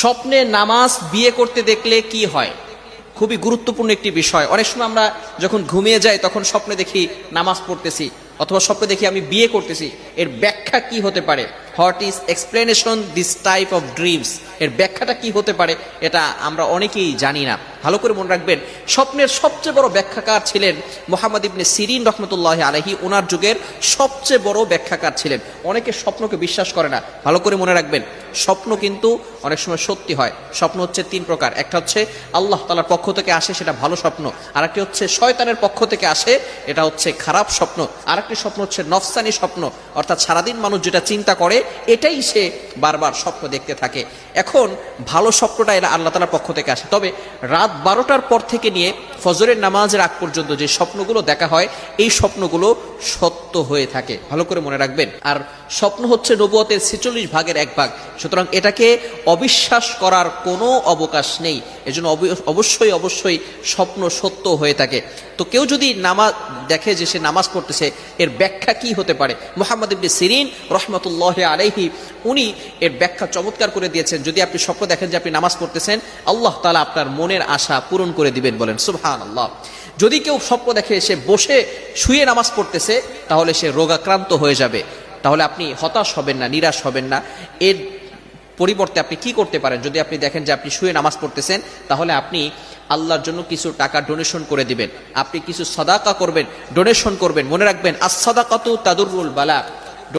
স্বপ্নে নামাজ বিয়ে করতে দেখলে কি হয়? খুবই গুরুত্বপূর্ণ একটি বিষয়। অনেক সময় আমরা যখন ঘুমিয়ে যাই তখন স্বপ্নে দেখি নামাজ পড়তেছি, অথবা স্বপ্নে দেখি আমি বিয়ে করতেছি। এর ব্যাখ্যা কি হতে পারে? What is explanation this type of dreams? এর ব্যাখ্যাটা কি হতে পারে এটা আমরা অনেকেই জানি না। ভালো করে মনে রাখবেন, স্বপ্নের সবচেয়ে বড় ব্যাখ্যাকার ছিলেন মুহাম্মদ ইবনে সিরিন রহমতুল্লাহ আলাইহি। ওনার যুগের সবচেয়ে বড় ব্যাখ্যাকার ছিলেন। অনেকে স্বপ্নকে বিশ্বাস করে না। ভালো করে মনে রাখবেন, স্বপ্ন কিন্তু অনেক সময় সত্যি হয়। স্বপ্ন হচ্ছে তিন প্রকার। একটা হচ্ছে আল্লাহ তাআলার পক্ষ থেকে আসে, সেটা ভালো স্বপ্ন। আরেকটি হচ্ছে শয়তানের পক্ষ থেকে আসে, এটা হচ্ছে খারাপ স্বপ্ন। আরেকটি স্বপ্ন হচ্ছে নফসানি স্বপ্ন, অর্থাৎ সারাদিন মানুষ যেটা চিন্তা করে এটাই সে বারবার স্বপ্ন দেখতে থাকে। এখন ভালো স্বপ্নটা এরা আল্লাহ তাআলার পক্ষ থেকে আসে। তবে রাত 12টার পর থেকে নিয়ে ফজরের নামাজের আগ পর্যন্ত যে স্বপ্নগুলো দেখা হয়, এই স্বপ্নগুলো সত্য হয়ে থাকে। ভালো করে মনে রাখবেন। আর স্বপ্ন হচ্ছে নবুয়তের 46 ভাগের 1 ভাগ, সুতরাং এটাকে অবিশ্বাস করার কোনো অবকাশ নেই। এজন্য অবশ্যই অবশ্যই স্বপ্ন সত্য হয়ে থাকে। তো কেউ যদি নামাজ দেখে যে সে নামাজ পড়তেছে, এর ব্যাখ্যা কি হতে পারে? মুহাম্মদ ইবনে সিরিন রহমতুল্লাহ আলাইহি উনি এর ব্যাখ্যা চমৎকার করে দিয়েছেন। যদি আপনি স্বপ্ন দেখেন যে আপনি নামাজ পড়তেছেন, আল্লাহ তাআলা আপনার মনের আশা পূরণ করে দিবেন। বলেন সুবহানাল্লাহ। যদি কেউ স্বপ্ন দেখে সে বসে শুয়ে নামাজ পড়তেছে, তাহলে সে রোগাক্রান্ত হয়ে যাবে। তাহলে আপনি হতাশ হবেন না, নিরাশ হবেন না। এর পরিবর্তে আপনি কি করতে পারেন? যদি আপনি দেখেন যে আপনি শুয়ে নামাজ পড়তেছেন, তাহলে আপনি আল্লাহর জন্য কিছু টাকা ডোনেশন করে দিবেন। আপনি কিছু সাদাকা করবেন, ডোনেশন করবেন। মনে রাখবেন, আস-সাদাকাতু তাদুরুল বালা।